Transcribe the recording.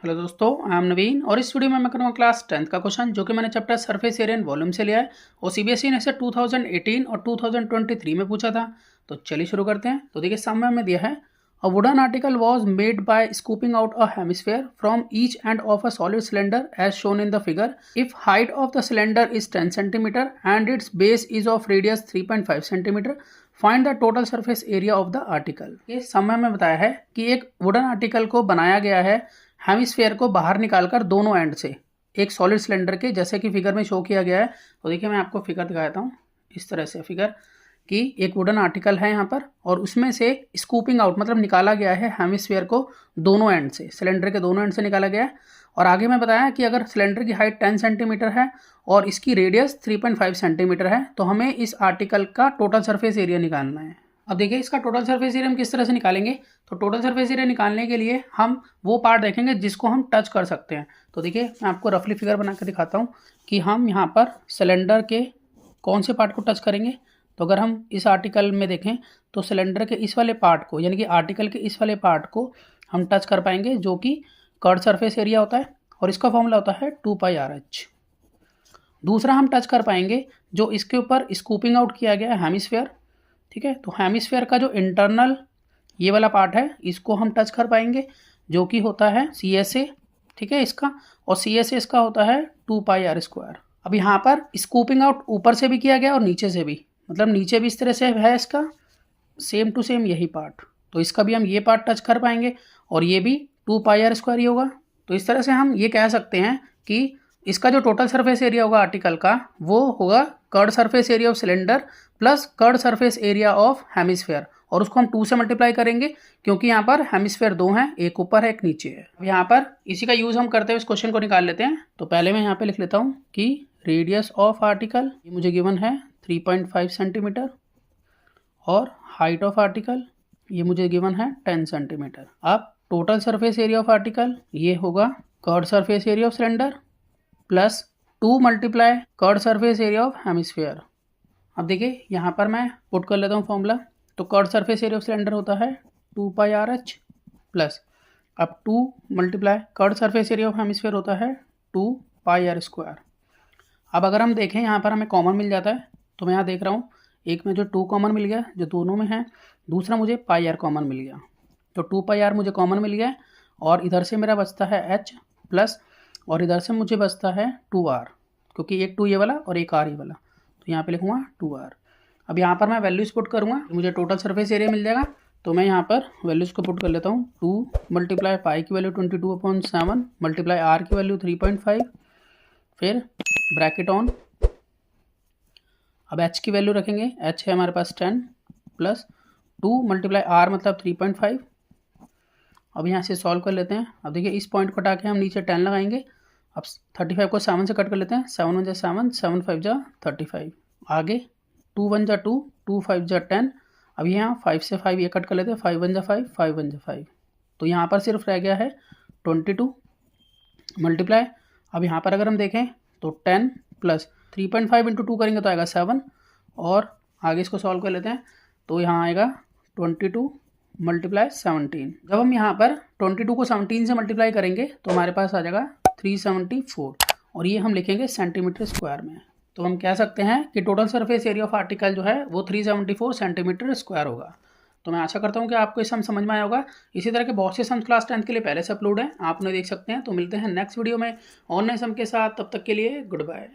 Hello दोस्तों, I am नवीन और इस वीडियो में मैं करूँगा क्लास 10th का क्वेश्चन जो कि मैंने chapter surface area and volume से लिया है और सीबीएसई ने इसे 2018 और 2023 में पूछा था। तो चलिए शुरू करते हैं। तो देखिए सामने में दिया है a wooden article was made by scooping out a hemisphere from each end of a solid cylinder as shown in the figure. If height of the cylinder is 10 centimetre and its base is of radius 3.5 centimetre, find the total surface area of the article. ये समय में बताया है कि एक wooden article को बनाया गया है हेमिस्फेयर को बाहर निकालकर दोनों एंड से एक सॉलिड सिलेंडर के, जैसे कि फिगर में शो किया गया है। तो देखिए मैं आपको फिगर दिखा देता हूँ। इस तरह से फिगर कि एक वुडन आर्टिकल है यहाँ पर और उसमें से स्कूपिंग आउट मतलब निकाला गया है हेमिस्फेयर को दोनों एंड से, सिलेंडर के दोनों एंड से निकाला गया है। और आगे मैं बताया कि अगर सिलेंडर की हाइट 10 सेंटीमीटर है और इसकी रेडियस 3.5 सेंटीमीटर है तो हमें इस आर्टिकल का टोटल सरफेस एरिया निकालना है। अब देखिए इसका टोटल सरफेस एरिया हम किस तरह से निकालेंगे। तो टोटल सरफेस एरिया निकालने के लिए हम वो पार्ट देखेंगे जिसको हम टच कर सकते हैं। तो देखिए मैं आपको रफली फिगर बना कर दिखाता हूँ कि हम यहाँ पर सिलेंडर के कौन से पार्ट को टच करेंगे। तो अगर हम इस आर्टिकल में देखें तो सिलेंडर के इस वाले पार्ट को, यानी कि आर्टिकल के इस वाले पार्ट को हम टच कर पाएंगे, जो कि कर्व सरफेस एरिया होता है और इसका फॉर्मूला होता है 2πRH। दूसरा हम टच कर पाएंगे जो इसके ऊपर स्कूपिंग आउट किया गया है हेमिस्फेयर, ठीक है। तो हेमिस्फेयर का जो इंटरनल ये वाला पार्ट है इसको हम टच कर पाएंगे, जो कि होता है CSA, ठीक है इसका, और CSA इसका होता है 2πr²। अब यहाँ पर स्कूपिंग आउट ऊपर से भी किया गया और नीचे से भी, मतलब नीचे भी इस तरह से है इसका सेम टू सेम यही पार्ट। तो इसका भी हम ये पार्ट टच कर पाएंगे और ये भी 2πr² ही होगा। तो इस तरह से हम ये कह सकते हैं कि इसका जो टोटल सरफेस एरिया होगा आर्टिकल का वो होगा curve surface area of cylinder plus curve surface area of hemisphere, और उसको हम 2 से मल्टीप्लाई करेंगे क्योंकि यहाँ पर हेमिस्फेयर 2 हैं, एक ऊपर है एक नीचे है। यहाँ पर इसी का यूज़ हम करते हुए इस क्वेश्चन को निकाल लेते हैं। तो पहले मैं यहाँ पे लिख लेता हूँ कि रेडियस ऑफ आर्टिकल ये मुझे गिवन है 3.5 सेंटीमीटर और हाइट ऑफ आर्टिकल ये मुझे गिवन है 10 सेंटीमीटर। अब total surface area of article ये होगा curve surface area of cylinder plus 2 multiply curve surface area of hemisphere. अब देखिए यहाँ पर मैं पुट कर लेता हूँ फॉर्मूला। तो curve surface area of cylinder होता है 2πRH प्लस अब 2 multiply curve surface area of hemisphere होता है 2πr²। अब अगर हम देखें यहाँ पर हमें कॉमन मिल जाता है। तो मैं यहाँ देख रहा हूँ एक में जो 2 कॉमन मिल गया जो दोनों में है, दूसरा मुझे πr कॉमन मिल गया। तो 2πr मुझे कॉमन मिल गया और इधर से मेरा बचता है h प्लस, और इधर से मुझे बचता है 2r, क्योंकि एक 2 ये वाला और एक r ये वाला। तो यहाँ पे लिखूँगा 2r। अब यहाँ पर मैं वैल्यूज पुट करूँगा, मुझे टोटल सरफेस एरिया मिल जाएगा। तो मैं यहाँ पर वैल्यूज को पुट कर लेता हूँ। 2 मल्टीप्लाई पाई की वैल्यू 22/7 मल्टीप्लाई r की वैल्यू 3.5, फिर ब्रैकेट ऑन। अब h की वैल्यू रखेंगे, h है हमारे पास 10 प्लस 2 मल्टीप्लाई r मतलब 3.5। अब यहाँ से सॉल्व कर लेते हैं। अब देखिए इस पॉइंट को हटा के हम नीचे 10 लगाएंगे। अब 35 को 7 से कट कर लेते हैं। 7 1 जा 7, 7 5 जा 35। आगे 2 1 जा 2, 2 5 जा 10। अब यहाँ 5 से 5 ये कट कर लेते हैं। 5 1 जा 5, 5 1 जा 5। तो यहाँ पर सिर्फ रह गया है 22 मल्टीप्लाई। अब यहाँ पर अगर हम देखें तो 10 प्लस 3.5 इंटू 2 करेंगे तो आएगा 7, और आगे इसको सॉल्व कर लेते हैं। तो यहाँ आएगा 22 मल्टीप्लाई 17। जब हम यहाँ पर 22 को 17 से मल्टीप्लाई करेंगे तो हमारे पास आ जाएगा 374, और ये हम लिखेंगे सेंटीमीटर स्क्वायर में। तो हम कह सकते हैं कि total surface area of article जो है वो 374 सेंटीमीटर स्क्वायर होगा। तो मैं आशा करता हूँ कि आपको ये सम समझ में आया होगा। इसी तरह के बहुत से सम क्लास 10th के लिए पहले से अपलोड हैं, आप उन्हें देख सकते हैं। तो मिलते हैं नेक्स्ट वीडियो में और नए सम के साथ, तब तक के लिए गुड बाय।